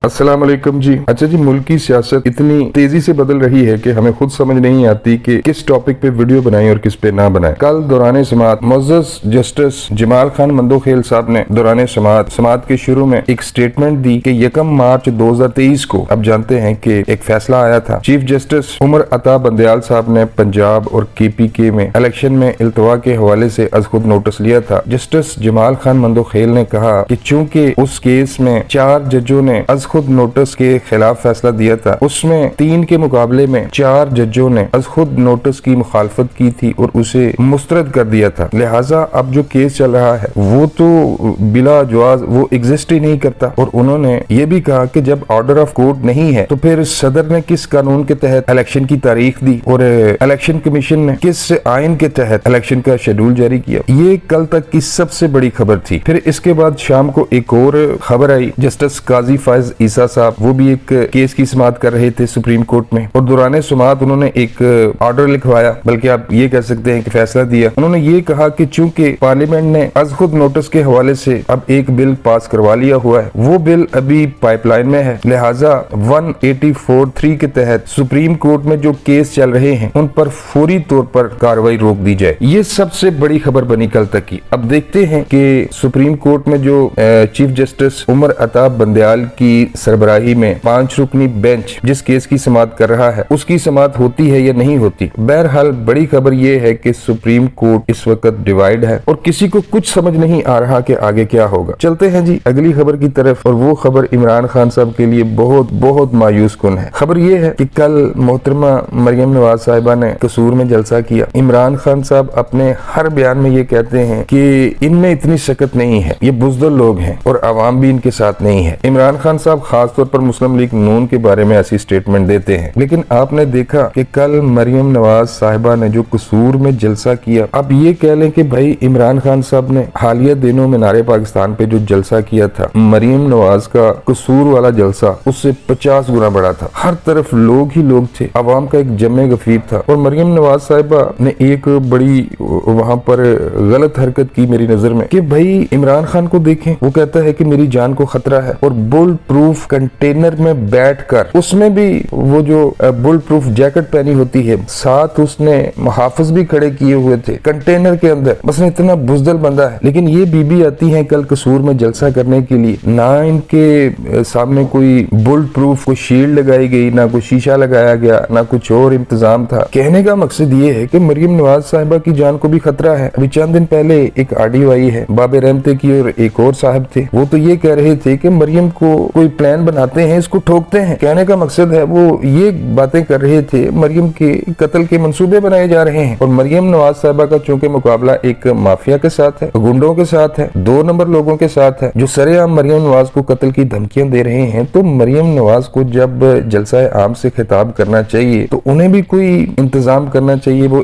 अस्सलाम वालेकुम जी। अच्छा जी, मुल्क की सियासत इतनी तेजी से बदल रही है कि हमें खुद समझ नहीं आती कि किस टॉपिक पे वीडियो बनाएं और किस पे ना बनाएं। कल दौरान समाअत मुअज़्ज़ज़ जस्टिस जमाल खान मंदोखेल साहब ने दौरान समाअत के शुरू में एक स्टेटमेंट दी कि 1 मार्च 2023 को अब जानते हैं कि एक फैसला आया था। चीफ जस्टिस उमर अता बंदयाल साहब ने पंजाब और KPK में इलेक्शन में इल्तवा के हवाले से अज खुद नोटिस लिया था। जस्टिस जमाल खान मंदोखेल ने कहा कि चूंकि उस केस में 4 जजों ने अज खुद नोटिस के खिलाफ फैसला दिया था, उसमें 3 के मुकाबले में 4 जजों ने अज खुद नोटिस की मुखालफत की थी और उसे मुस्तरद कर दिया था। लिहाजा अब जो केस चल रहा है वो तो बिला जवाज वो एग्जिस्ट ही नहीं करता। और उन्होंने ये भी कहा कि जब ऑर्डर ऑफ कोर्ट नहीं है तो फिर सदर ने किस कानून के तहत इलेक्शन की तारीख दी और इलेक्शन कमीशन ने किस आइन के तहत इलेक्शन का शेड्यूल जारी किया। ये कल तक की सबसे बड़ी खबर थी। फिर इसके बाद शाम को एक और खबर आई। जस्टिस काजी फायज ईसा साहब वो भी एक केस की समाअत कर रहे थे सुप्रीम कोर्ट में और दौरान समाअत उन्होंने एक ऑर्डर लिखवाया, बल्कि आप ये कह सकते हैं कि फैसला दिया। उन्होंने ये कहा कि चूंकि पार्लियामेंट ने अज खुद नोटिस के हवाले से अब एक बिल पास करवा लिया हुआ है, वो बिल अभी पाइपलाइन में है, लिहाजा 184(3) के तहत सुप्रीम कोर्ट में जो केस चल रहे हैं उन पर फौरी तौर पर कार्रवाई रोक दी जाए। ये सबसे बड़ी खबर बनी कल तक की। अब देखते हैं कि सुप्रीम कोर्ट में जो चीफ जस्टिस उमर अता बंदयाल की सरबराही में 5 रुकनी बेंच जिस केस की समाअत कर रहा है उसकी समाअत होती है या नहीं होती। बहरहाल बड़ी खबर यह है कि सुप्रीम कोर्ट इस वक्त डिवाइड है और किसी को कुछ समझ नहीं आ रहा कि आगे क्या होगा। चलते हैं जी अगली खबर की तरफ, और वो खबर इमरान खान साहब के लिए बहुत बहुत मायूस कुन है। खबर यह है कि कल मोहतरमा मरियम नवाज साहिबा ने कसूर में जलसा किया। इमरान खान साहब अपने हर बयान में ये कहते हैं कि इनमें इतनी शकत नहीं है, ये बुज़दिल लोग हैं और अवाम भी इनके साथ नहीं है। इमरान खान साहब खासतौर पर मुस्लिम लीग नून के बारे में ऐसी स्टेटमेंट देते हैं, लेकिन आपने देखा कि कल मरियम नवाज साहिबा ने जो कसूर में जलसा किया, अब ये कह लें कि भाई इमरान खान साहब ने हालिया दिनों में नारे पाकिस्तान पे जो जलसा किया था, मरियम नवाज का कसूर वाला जलसा उससे 50 गुना बड़ा था। हर तरफ लोग ही लोग थे, अवाम का एक जमे गफीर था। और मरियम नवाज साहिबा ने एक बड़ी वहां पर गलत हरकत की मेरी नजर में कि भाई इमरान खान को देखें, वो कहता है कि मेरी जान को खतरा है और बुल प्रूफ कंटेनर में बैठकर, उसमें भी वो जो बुल प्रूफ जैकेट पहनी होती है, साथ उसने मुहाफिज भी खड़े किए हुए थे कंटेनर के अंदर। बस इतना बुज़दिल बंदा है। लेकिन ये बीबी आती है कल कसूर में जलसा करने के लिए, ना इनके सामने कोई बुल प्रूफ कोई शील्ड लगाई गई, ना कोई शीशा लगाया गया, ना कुछ और इंतजाम था। कहने का मकसद ये है कि मरियम नवाज साहिबा की जान को भी खतरा है। अभी चंद दिन पहले एक ऑडियो आई है बाबे रहमते की और एक और साहब थे, वो तो ये कह रहे थे कि मरियम को कोई प्लान बनाते हैं, इसको ठोकते हैं। कहने का मकसद है वो ये बातें कर रहे थे, मरियम के कत्ल के मंसूबे बनाए जा रहे हैं। और मरियम नवाज साहिबा का चूंकि मुकाबला एक माफिया के साथ है, गुंडों के साथ है, 2 नंबर लोगों के साथ है जो सरेआम मरियम नवाज को कत्ल की धमकियां दे रहे हैं, तो मरियम नवाज को जब जलसा आम से खिताब करना चाहिए तो उन्हें भी कोई इंतजाम करना चाहिए। वो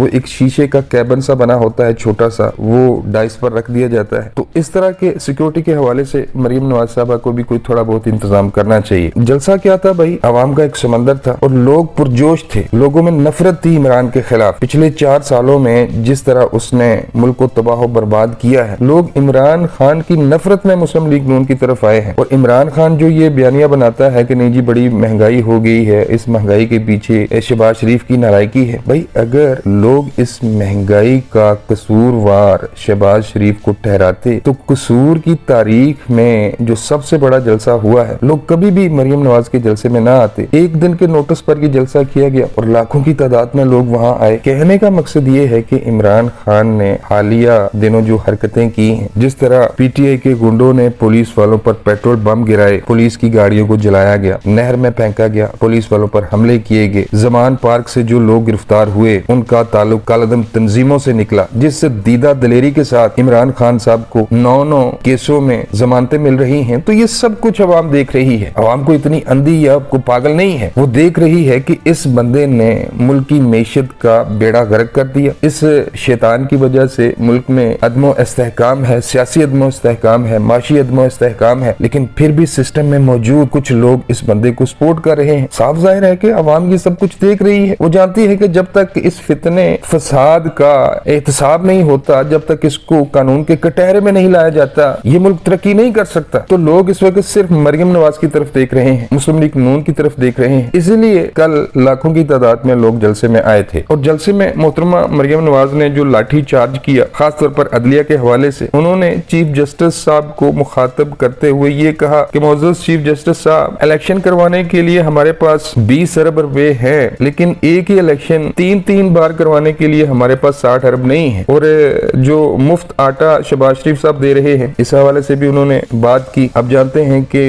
एक शीशे का कैबिन सा बना होता है छोटा सा, वो डाइस पर रख दिया जाता है। तो इस तरह के सिक्योरिटी के हवाले से मरियम नवाज साहिबा को भी कोई थोड़ा बहुत इंतजाम करना चाहिए। जलसा क्या था भाई, अवाम का एक समंदर था और लोग पुरजोश थे, लोगों में नफरत थी इमरान के खिलाफ। पिछले 4 सालों में जिस तरह उसने मुल्क को तबाह बर्बाद किया है, लोग इमरान खान की नफरत में मुस्लिम लीग नून की तरफ आए हैं। और इमरान खान जो ये बयानिया बनाता है कि नहीं जी बड़ी महंगाई हो गई है, इस महंगाई के पीछे शहबाज शरीफ की नालायकी है। भाई अगर लोग इस महंगाई का कसूरवार शहबाज शरीफ को ठहराते तो कसूर की तारीख में जो सबसे बड़ा जलसा हुआ है, लोग कभी भी मरियम नवाज के जलसे में ना आते। एक दिन के नोटिस पर ये जलसा किया गया और लाखों की तादाद में लोग वहां आए। कहने का मकसद ये है कि इमरान खान ने हालिया दिनों जो हरकतें की हैं, जिस तरह PTI के गुंडों ने पुलिस वालों पर पेट्रोल बम गिराए, पुलिस की गाड़ियों को जलाया गया, नहर में फेंका गया, पुलिस वालों पर हमले किए गए, जमान पार्क से जो लोग गिरफ्तार हुए उनका ताल्लुक कालादम तंजीमों से निकला, जिससे दीदा दलेरी के साथ इमरान खान साहब को 9 केसों में जमानतें मिल रही हैं। तो ये सब कुछ अवाम देख रही है। अवाम को इतनी अंधी या को पागल नहीं है, वो देख रही है कि इस बंदे ने मुल्क की मेशत का बेड़ा गर्क कर दिया। इस शैतान की वजह से मुल्क में अदमो इस्तेहकाम है, सियासी अदमो इस्तेहकाम है, माशी अदमो इस्तेहकाम है, लेकिन फिर भी सिस्टम में मौजूद कुछ लोग इस बंदे को सपोर्ट कर रहे हैं। साफ जाहिर है कि अवाम ये सब कुछ देख रही है। वो जानती है कि जब तक इस फितने फसाद का एहतसाब नहीं होता, जब तक इसको कानून के कटहरे में नहीं लाया जाता, ये मुल्क तरक्की नहीं कर सकता। तो लोग इस वक्त से सिर्फ मरियम नवाज की तरफ देख रहे हैं, मुस्लिम लीग नून की तरफ देख रहे हैं। इसीलिए कल लाखों की तादाद में लोग जलसे में आए थे और जलसे में मोहतरमा मरियम नवाज ने जो लाठी चार्ज किया, खासतौर पर अदलिया के हवाले से, उन्होंने चीफ जस्टिस साहब को मुखातब करते हुए ये कहा कि मौजूद चीफ जस्टिस साहब, इलेक्शन करवाने के लिए हमारे पास 20 अरब रुपए है, लेकिन एक ही इलेक्शन 3 बार करवाने के लिए हमारे पास 60 अरब नहीं है। और जो मुफ्त आटा शहबाज शरीफ साहब दे रहे हैं, इस हवाले से भी उन्होंने बात की। अब जानते हैं कि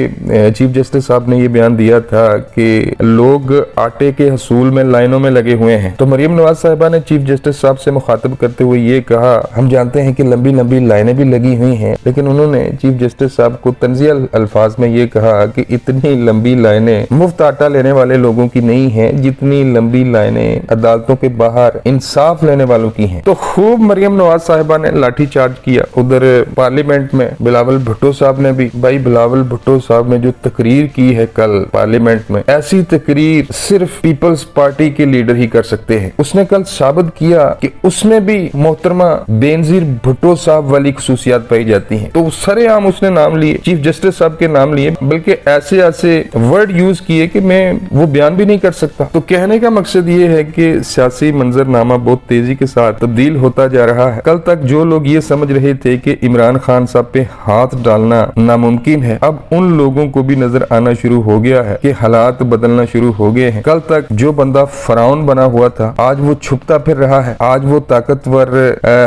चीफ जस्टिस साहब ने ये बयान दिया था कि लोग आटे के हसूल में लाइनों में लगे हुए हैं। तो मरियम नवाज साहिबा ने चीफ जस्टिस साहब से मुखातब करते हुए ये कहा, हम जानते हैं कि लंबी लंबी लाइनें भी लगी हुई हैं, लेकिन उन्होंने चीफ जस्टिस साहब को तंजिया अल्फाज में ये कहा कि इतनी लंबी लाइनें मुफ्त आटा लेने वाले लोगों की नहीं है जितनी लंबी लाइनें अदालतों के बाहर इंसाफ लेने वालों की हैं। तो खूब मरियम नवाज साहिबा ने लाठी चार्ज किया। उधर पार्लियामेंट में बिलावल भुट्टो साहब ने भी, भाई बिलावल भुट्टो साहब ने जो तकरीर की है कल पार्लियामेंट में, ऐसी तकरीर सिर्फ पीपल्स पार्टी के लीडर ही कर सकते हैं। उसने कल साबित किया कि उसमें भी मोहतरमा बेनजीर भुट्टो साहब वाली खुसूसियात पाई जाती हैं। तो सरेआम उसने नाम लिए, चीफ जस्टिस साहब के नाम लिए, बल्कि ऐसे ऐसे वर्ड यूज किए कि मैं वो बयान भी नहीं कर सकता। तो कहने का मकसद ये है कि सियासी मंजरनामा बहुत तेजी के साथ तब्दील होता जा रहा है। कल तक जो लोग ये समझ रहे थे कि इमरान खान साहब पे हाथ डालना नामुमकिन है, अब उन लोगों को भी नजर आना शुरू हो गया है कि हालात बदलना शुरू हो गए हैं। कल तक जो बंदा फराउन बना हुआ था, आज वो छुपता फिर रहा है। आज वो ताकतवर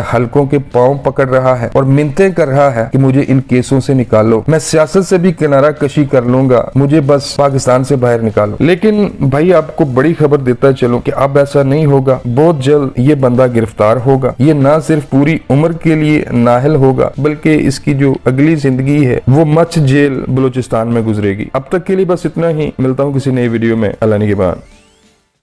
हलकों के पांव पकड़ रहा है और मिन्नतें कर रहा है कि मुझे इन केसों से निकालो, मैं सियासत से भी किनारा कशी कर लूंगा, मुझे बस पाकिस्तान से बाहर निकालो। लेकिन भाई आपको बड़ी खबर देता चलो कि अब ऐसा नहीं होगा। बहुत जल्द ये बंदा गिरफ्तार होगा। ये ना सिर्फ पूरी उम्र के लिए नाहल होगा, बल्कि इसकी जो अगली जिंदगी है वो मच जेल बलूचिस्तान में गुजरेगी। अब तक के लिए बस इतना ही। मिलता हूँ किसी नई वीडियो में। अल्लाह निगहबान।